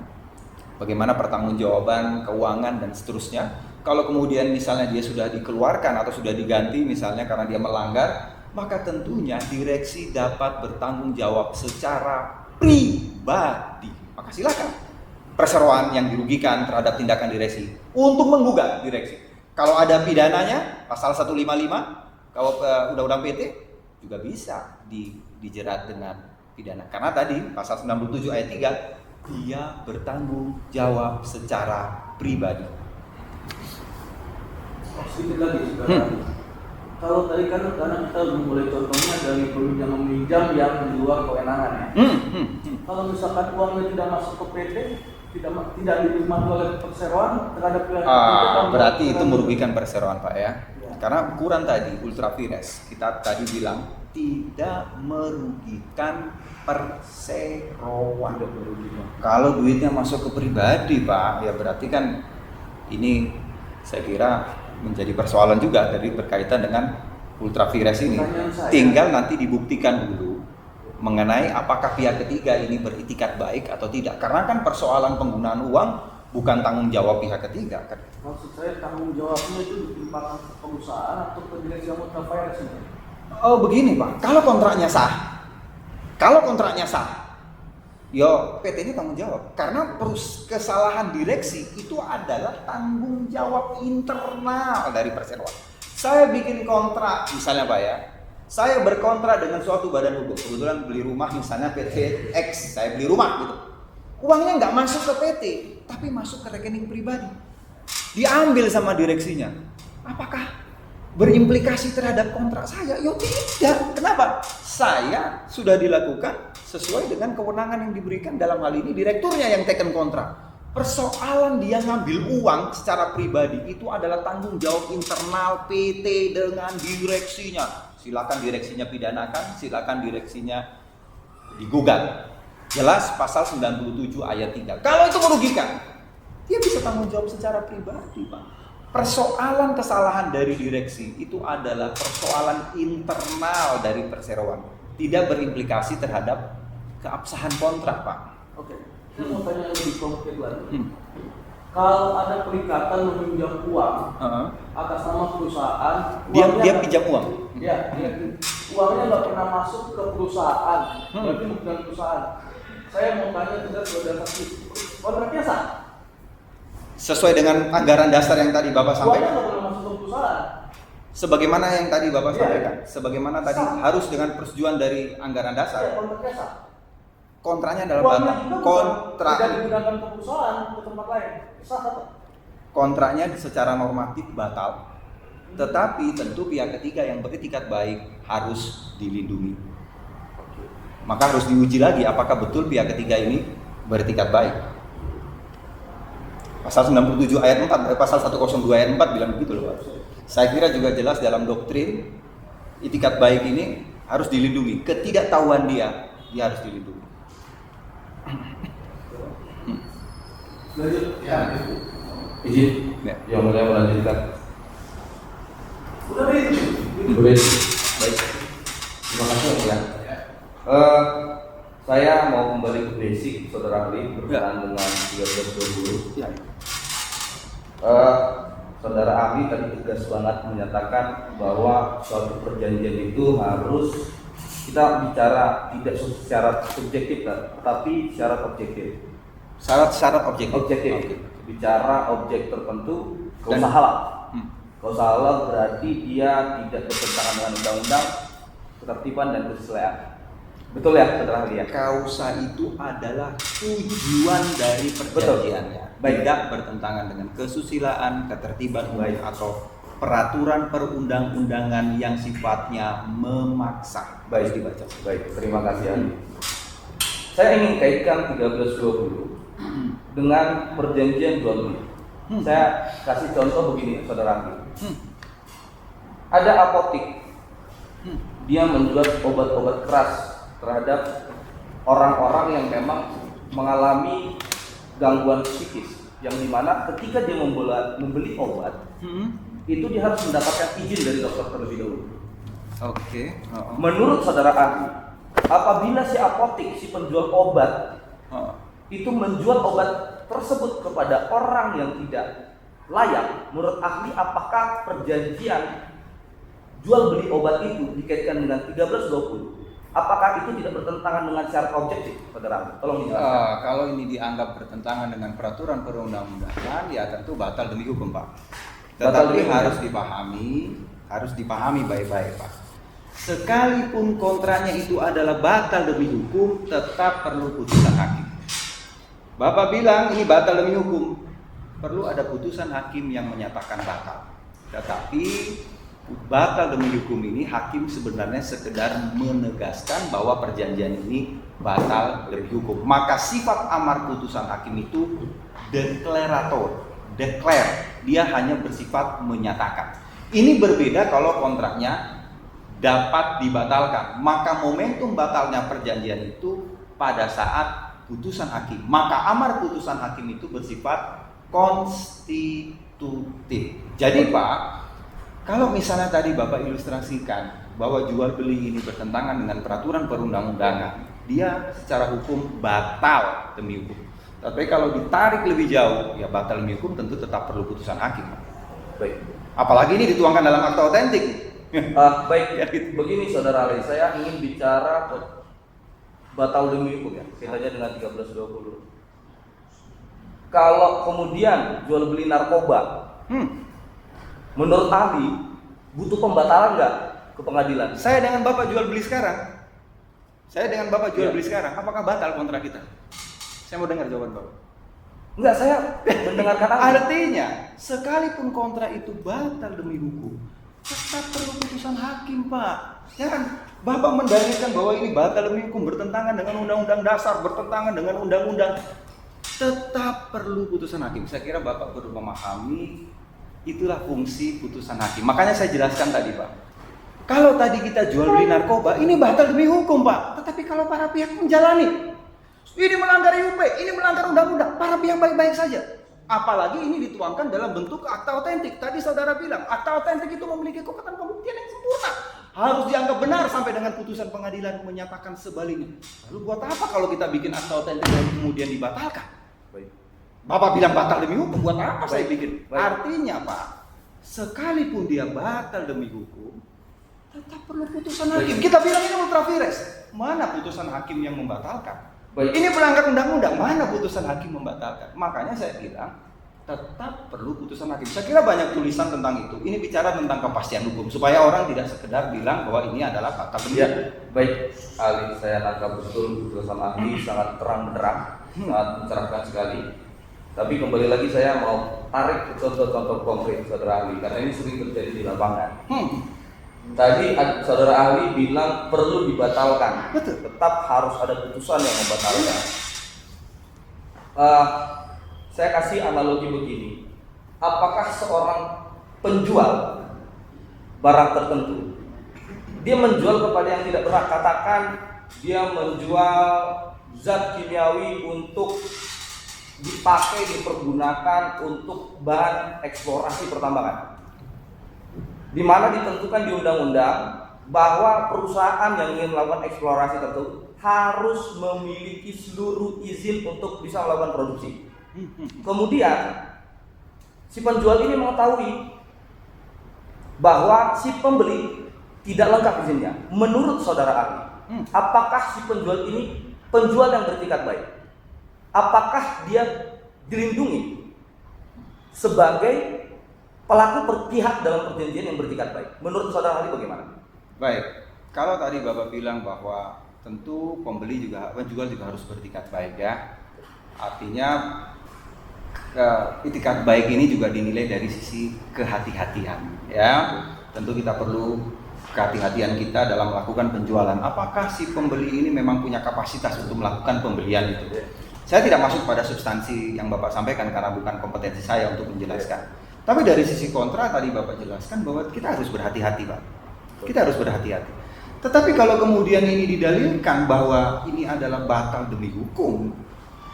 Bagaimana pertanggungjawaban keuangan dan seterusnya. Kalau kemudian misalnya dia sudah dikeluarkan atau sudah diganti misalnya karena dia melanggar, maka tentunya direksi dapat bertanggung jawab secara pribadi. Maka silakan perseroan yang dirugikan terhadap tindakan direksi untuk menggugat direksi. Kalau ada pidananya, pasal 155 kalau undang-undang PT juga bisa dijerat dengan pidana. Karena tadi pasal 97 ayat 3 dia bertanggung jawab secara pribadi. Sedikit lagi sekarang. Kalau tadi kan karena kita mulai contohnya dari peminjam meminjam yang di luar kewenangan ya. Kalau misalkan uangnya tidak masuk ke PT, tidak dinikmati oleh perseroan terhadap pihak berarti itu merugikan perseroan Pak ya. Karena ukuran tadi ultravirus kita tadi bilang tidak merugikan perseroan. Kalau duitnya masuk ke pribadi Pak, ya berarti kan ini saya kira menjadi persoalan juga dari berkaitan dengan ultravirus ini. Tinggal nanti dibuktikan dulu mengenai apakah pihak ketiga ini beritikat baik atau tidak. Karena kan persoalan penggunaan uang bukan tanggung jawab pihak ketiga kan. Maksud saya tanggung jawabnya itu ditimpakan ke perusahaan atau ke direksi ultravirus ini? Oh begini Pak, kalau kontraknya sah, yo PT ini tanggung jawab. Karena kesalahan direksi itu adalah tanggung jawab internal dari perseroan. Saya bikin kontrak misalnya Pak ya, saya berkontrak dengan suatu badan hukum, kebetulan beli rumah misalnya PT X, saya beli rumah gitu. Uangnya nggak masuk ke PT, tapi masuk ke rekening pribadi. Diambil sama direksinya. Apakah berimplikasi terhadap kontrak saya? Yo tidak. Kenapa? Saya sudah dilakukan sesuai dengan kewenangan yang diberikan, dalam hal ini direkturnya yang taken kontrak. Persoalan dia ngambil uang secara pribadi itu adalah tanggung jawab internal PT dengan direksinya. Silakan direksinya pidanakan, silakan direksinya digugat. Jelas pasal 97 ayat 3. Kalau itu merugikan, dia bisa tanggung jawab secara pribadi, Pak. Persoalan kesalahan dari direksi itu adalah persoalan internal dari perseroan, tidak berimplikasi terhadap keabsahan kontrak, Pak. Oke, saya mau tanya lebih konkret lagi. Kalau ada perikatan meminjam uang atas nama perusahaan, dia pinjam uang. Ya, uangnya nggak pernah masuk ke perusahaan, berarti bukan perusahaan. Saya mau tanya tidak sudah saksi, kontraknya sah? Sesuai dengan anggaran dasar yang tadi Bapak sampaikan. Uangnya nggak pernah masuk ke perusahaan. Sebagaimana yang tadi Bapak sampaikan, sebagaimana tadi harus dengan persetujuan dari anggaran dasar. Ya, kontraknya sah. Kontraknya adalah Uangnya juga kontrak. tidak digunakan ke perusahaan, ke tempat lain. Sah atau? Kontraknya secara normatif batal. Tetapi tentu pihak ketiga yang beretikat baik harus dilindungi. Maka harus diuji lagi apakah betul pihak ketiga ini beretikat baik. Pasal 97 ayat 4, pasal 102 ayat 4 bilang begitu loh Pak. Saya kira juga jelas dalam doktrin etikat baik ini harus dilindungi. Ketidaktahuan dia harus dilindungi. Lanjut. Ya, Izin, Ya. yang mulia melanjutkan. Udah deh. Boleh. Baik. Terima kasih yang mulia. Saya mau kembali ke basic, saudara ahli, berkenaan dengan 1320. Ya. Saudara ahli tadi tegas banget menyatakan bahwa suatu perjanjian itu harus kita bicara tidak secara subjektif, tetapi secara objektif. Syarat-syarat objektif. Objektif. Bicara objek tertentu, kausalah. Kausalah berarti dia tidak bertentangan dengan undang-undang, ketertiban dan kesesuaian. Betul ya, saudara ahli ya? Kausa itu adalah tujuan dari perjanjiannya. Baik. Tidak bertentangan dengan kesusilaan, ketertiban umum atau peraturan perundang-undangan yang sifatnya memaksa. Baik, dibaca. Baik, terima kasih ahli. Saya ingin kaitkan 1320 dengan perjanjian jual beli. Saya kasih contoh begini, saudara ahli. Ada apotik, dia menjual obat-obat keras terhadap orang-orang yang memang mengalami gangguan psikis. yang dimana ketika dia membeli obat itu dia harus mendapatkan izin dari dokter terlebih dahulu. Oke. Menurut saudara ahli, apabila si apotek, si penjual obat itu menjual obat tersebut kepada orang yang tidak layak, menurut ahli apakah perjanjian jual beli obat itu dikaitkan dengan 1320? Apakah itu tidak bertentangan dengan syarat objektif, saudara? Tolong dijelaskan. Kalau ini dianggap bertentangan dengan peraturan perundang-undangan, ya tentu batal demi hukum, Pak. Tetapi harus dipahami baik-baik, Pak. Sekalipun kontranya itu adalah batal demi hukum, tetap perlu putusan hakim. Bapak bilang ini batal demi hukum, perlu ada putusan hakim yang menyatakan batal. Tetapi batal demi hukum ini hakim sebenarnya sekedar menegaskan bahwa perjanjian ini batal demi hukum. Maka sifat amar putusan hakim itu deklarator, dia hanya bersifat menyatakan. Ini berbeda kalau kontraknya dapat dibatalkan. Maka momentum batalnya perjanjian itu pada saat putusan hakim. Maka amar putusan hakim itu bersifat konstitutif. Jadi Pak, kalau misalnya tadi Bapak ilustrasikan bahwa jual beli ini bertentangan dengan peraturan perundang-undangan, dia secara hukum batal demi hukum. Tapi kalau ditarik lebih jauh, ya batal demi hukum tentu tetap perlu putusan hakim. Baik. Apalagi ini dituangkan dalam akta otentik. Baik, begini saudara Ali, saya ingin bicara batal demi hukum ya, kaitannya dengan 1320. Kalau kemudian jual beli narkoba, menurut ahli butuh pembatalan nggak ke pengadilan? Saya dengan Bapak jual beli sekarang. Apakah batal kontrak kita? Saya mau dengar jawaban Bapak. Enggak, saya mendengarkan ahli. Artinya, sekalipun kontrak itu batal demi hukum, tetap perlu putusan hakim, Pak. Jangan Bapak mendalilkan bahwa ini batal demi hukum, bertentangan dengan undang-undang dasar, bertentangan dengan undang-undang. Tetap perlu putusan hakim. Saya kira Bapak perlu memahami itulah fungsi putusan hakim. Makanya saya jelaskan tadi, Pak. Kalau tadi kita jual beli narkoba, ini batal demi hukum, Pak. Tetapi kalau para pihak menjalani, ini melanggar IUP, ini melanggar undang-undang, para pihak baik-baik saja. Apalagi ini dituangkan dalam bentuk akta otentik. Tadi saudara bilang, akta otentik itu memiliki kekuatan pembuktian yang sempurna. Harus dianggap benar sampai dengan putusan pengadilan menyatakan sebaliknya. Lalu buat apa kalau kita bikin akta otentik dan kemudian dibatalkan? Baik. Bapak bilang batal demi hukum, buat apa saya Baik. bikin? Baik. Artinya Pak, sekalipun dia batal demi hukum, tetap perlu putusan hakim. Kita bilang ini ultra vires. Mana putusan hakim yang membatalkan? Baik. Ini pelanggar undang-undang, mana putusan hakim membatalkan? Makanya saya bilang tetap perlu putusan hakim. Saya kira banyak tulisan tentang itu. Ini bicara tentang kepastian hukum supaya orang tidak sekedar bilang bahwa ini adalah batal demi Ya, hukum. baik. Ali, saya nangkap betul putusan ahli sangat terang benderang, sangat mencerahkan sekali. Tapi kembali lagi saya mau tarik ke contoh-contoh konkret saudara ahli karena ini sering terjadi di lapangan. Tadi saudara ahli bilang perlu dibatalkan. Betul. Tetap harus ada putusan yang membatalkan. Saya kasih analogi begini. Apakah seorang penjual barang tertentu dia menjual kepada yang tidak berhak, katakan dia menjual zat kimiawi untuk dipakai, dipergunakan untuk bahan eksplorasi pertambangan, di mana ditentukan di undang-undang bahwa perusahaan yang ingin melakukan eksplorasi tersebut harus memiliki seluruh izin untuk bisa melakukan produksi. Kemudian si penjual ini mengetahui bahwa si pembeli tidak lengkap izinnya. Menurut saudara ahli, apakah si penjual ini penjual yang beretikat baik? Apakah dia dilindungi sebagai pelaku pihak dalam perjanjian yang beretikat baik? Menurut saudara ahli bagaimana? Baik, kalau tadi Bapak bilang bahwa tentu penjual juga harus beretikat baik ya. Artinya itikat baik ini juga dinilai dari sisi kehati-hatian ya. Tentu kita perlu kehati-hatian kita dalam melakukan penjualan. Apakah si pembeli ini memang punya kapasitas untuk melakukan pembelian itu? Saya tidak masuk pada substansi yang Bapak sampaikan karena bukan kompetensi saya untuk menjelaskan. Tapi dari sisi kontra tadi Bapak jelaskan bahwa kita harus berhati-hati, Pak. Kita harus berhati-hati. Tetapi kalau kemudian ini didalilkan bahwa ini adalah batal demi hukum,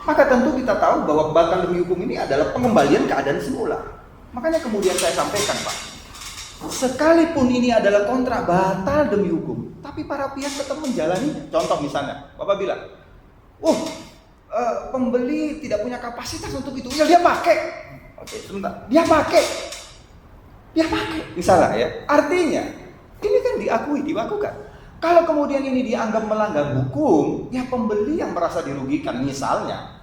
maka tentu kita tahu bahwa batal demi hukum ini adalah pengembalian keadaan semula. Makanya kemudian saya sampaikan, Pak, sekalipun ini adalah kontrak batal demi hukum, tapi para pihak tetap menjalani. Contoh misalnya, Bapak bilang, pembeli tidak punya kapasitas untuk itu, ya dia pakai. Oke, sebentar, dia pakai, misalnya ya. Artinya, ini kan diakui, dilakukan. Kalau kemudian ini dianggap melanggar hukum, ya pembeli yang merasa dirugikan. Misalnya,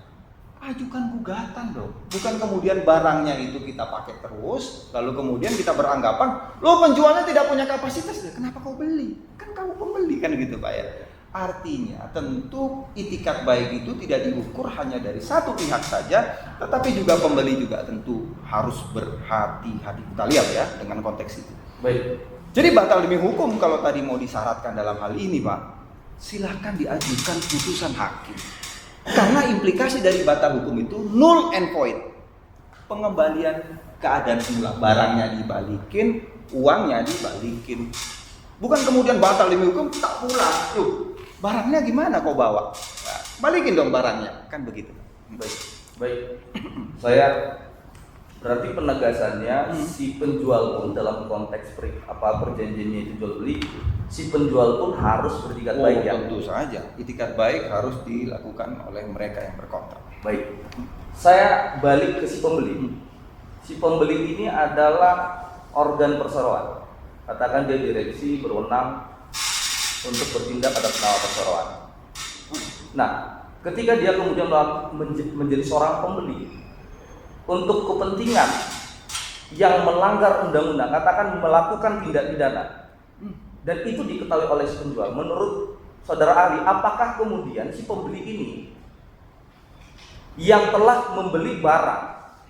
ajukan gugatan dong. Bukan kemudian barangnya itu kita pakai terus, lalu kemudian kita beranggapan, lo penjualnya tidak punya kapasitas, kenapa kau beli? Kan kamu pembeli kan gitu Pak ya. Artinya tentu itikat baik itu tidak diukur hanya dari satu pihak saja, tetapi juga pembeli juga tentu harus berhati-hati. Kita lihat ya dengan konteks itu. Baik. Jadi batal demi hukum kalau tadi mau disyaratkan dalam hal ini Pak, silakan diajukan putusan hakim. Karena implikasi dari batal hukum itu null and void. Pengembalian keadaan semula, barangnya dibalikin, uangnya dibalikin. Bukan kemudian batal demi hukum tak pulang. Loh, barangnya gimana kau bawa? Nah, balikin dong barangnya, kan begitu. Baik. Saya berarti penegasannya si penjual pun dalam konteks perjanjiannya itu jual beli, si penjual pun harus beritikat baik ya. Tentu saja, itikat baik harus dilakukan oleh mereka yang berkontrak. Baik. Saya balik ke si pembeli. Si pembeli ini adalah organ perseroan. Katakan dia direksi berwenang untuk bertindak atas nama perseroan. Nah, ketika dia kemudian menjadi seorang pembeli untuk kepentingan yang melanggar undang-undang, katakan melakukan tindak pidana, dan itu diketahui oleh si penjual, menurut saudara ahli, apakah kemudian si pembeli ini yang telah membeli barang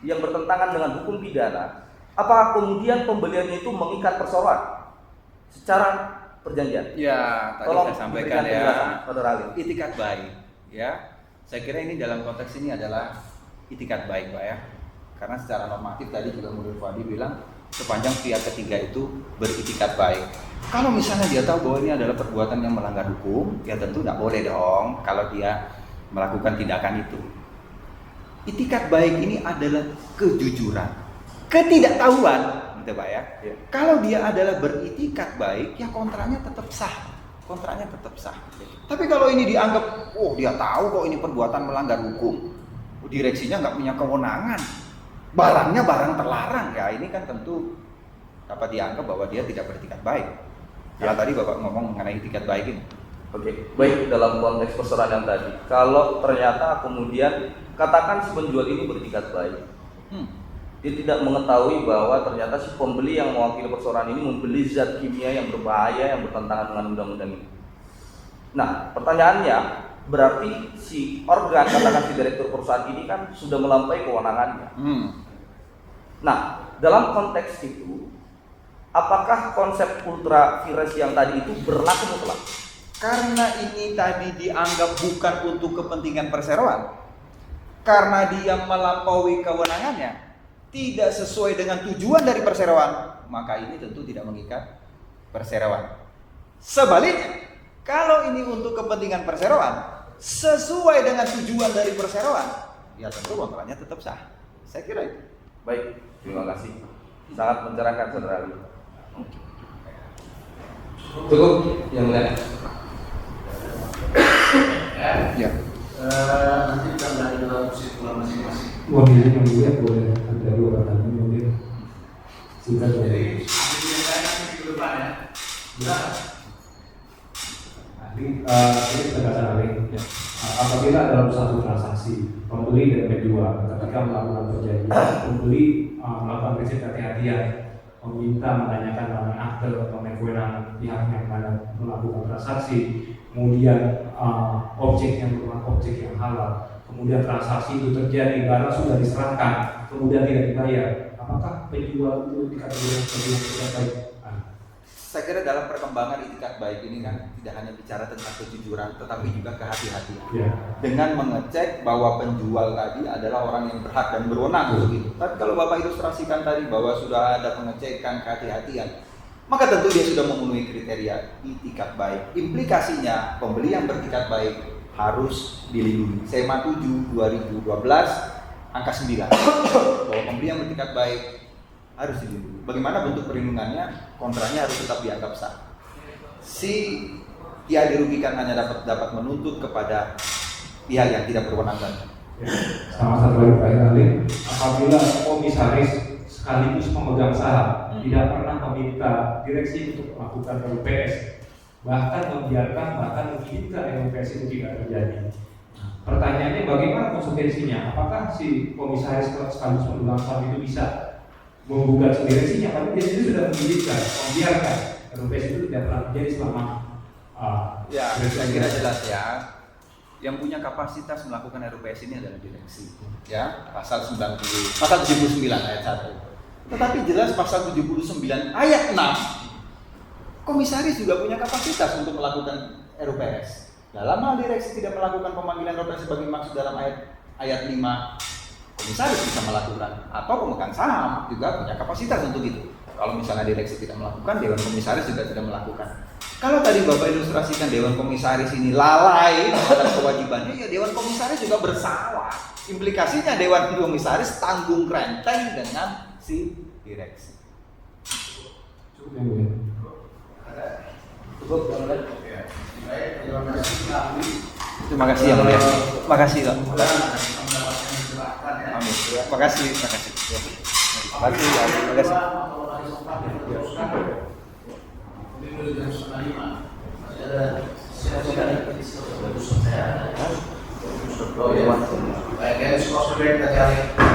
yang bertentangan dengan hukum pidana, apakah kemudian pembeliannya itu mengikat perseroan secara perjanjian? Ya, tadi Tolong saya sampaikan ya, saudara ahli. itikat baik. Ya, saya kira ini dalam konteks ini adalah itikat baik, Pak ya. Karena secara normatif tadi juga menurut Fadi bilang sepanjang pihak ketiga itu beritikat baik. Kalau misalnya dia tahu bahwa ini adalah perbuatan yang melanggar hukum, ya tentu tidak boleh dong kalau dia melakukan tindakan itu. Itikat baik ini adalah kejujuran, ketidaktahuan, gitu Pak ya. Kalau dia adalah beritikat baik, ya kontraknya tetap sah. Kontraknya tetap sah. Tapi kalau ini dianggap, dia tahu kok ini perbuatan melanggar hukum, direksinya nggak punya kewenangan, barangnya barang terlarang, ya ini kan tentu dapat dianggap bahwa dia tidak beritikat baik. Karena tadi Bapak ngomong mengenai itikat baik ini. Oke, baik dalam konteks perseroan yang tadi. Kalau ternyata kemudian katakan si penjual ini beritikat baik, dia tidak mengetahui bahwa ternyata si pembeli yang mewakili perseroan ini membeli zat kimia yang berbahaya yang bertentangan dengan undang-undang ini. Nah, pertanyaannya, berarti si organ, katakan si direktur perusahaan ini kan sudah melampaui kewenangannya. Nah, dalam konteks itu, apakah konsep ultra vires yang tadi itu berlaku mutlak? Karena ini tadi dianggap bukan untuk kepentingan perseroan, karena dia melampaui kewenangannya, tidak sesuai dengan tujuan dari perseroan, maka ini tentu tidak mengikat perseroan. Sebaliknya, kalau ini untuk kepentingan perseroan, sesuai dengan tujuan dari perseroan, ya tentu kontraknya tetap sah. Saya kira itu. Baik, terima kasih. Sangat mencerahkan saudara Ali. Cukup yang lain. Ya. Nanti kita balik dalam kesimpulan masing-masing. Wakil yang mulia boleh ada dua pertanyaan mungkin. Singkat Jadi, dari nanti ke depan ya. Benar. ini penjelasan ahli. Apabila dalam satu transaksi pembeli dan penjual ketika melakukan perjanjian, pembeli melakukan prinsip kehati-hatian, meminta menanyakan mengenai akte atau kewenangan pihak yang mana melakukan transaksi, kemudian objek yang merupakan objek yang halal, kemudian transaksi itu terjadi, barang sudah diserahkan, kemudian tidak dibayar, apakah penjual itu dikategorikan sebagai itikat baik? Saya kira dalam perkembangan itikat baik ini kan tidak hanya bicara tentang kejujuran, tetapi juga kehati-hatian. Ya. Dengan mengecek bahwa penjual tadi adalah orang yang berhak dan berwenang untuk itu. Tapi kalau Bapak ilustrasikan tadi bahwa sudah ada pengecekan kehati-hatian, maka tentu dia sudah memenuhi kriteria itikat baik. Implikasinya pembeli yang beritikat baik harus dilindungi. SMA 7 2012 angka 9 bahwa pembeli yang bertingkat baik harus dilindungi. Bagaimana bentuk perlindungannya? Kontranya harus tetap dianggap sah. Si tidak dirugikan hanya dapat menuntut kepada pihak yang tidak berwenang. Sama satu lagi Pak Irali, apabila komisaris sekaligus pemegang saham tidak pernah meminta direksi untuk melakukan RUPS, bahkan mengizinkan RUPS itu tidak terjadi. Pertanyaannya bagaimana konsekuensinya? Apakah si komisaris sekaligus pemegang saham itu bisa menggugat direksinya? Karena dia sendiri sudah mengizinkan, membiarkan RUPS itu tidak pernah terjadi selama ya, saya kira jelas ya. Yang punya kapasitas melakukan RUPS ini adalah direksi, ya, pasal 79 ayat 1. Tetapi jelas pasal 79 ayat 6, komisaris juga punya kapasitas untuk melakukan RUPS. Dalam hal direksi tidak melakukan pemanggilan RUPS sebagai maksud dalam ayat 5, komisaris bisa melakukan, atau pemegang saham juga punya kapasitas untuk itu. Kalau misalnya direksi tidak melakukan, dewan komisaris juga tidak melakukan. Kalau tadi Bapak ilustrasikan dewan komisaris ini lalai terhadap kewajibannya, ya dewan komisaris juga bersalah. Implikasinya dewan komisaris tanggung krenteng dengan si direksi. Cukup. Terima kasih yang mulia. Terima kasih Pak. Amin. Terima kasih. Terima kasih. Terima kasih. Baik,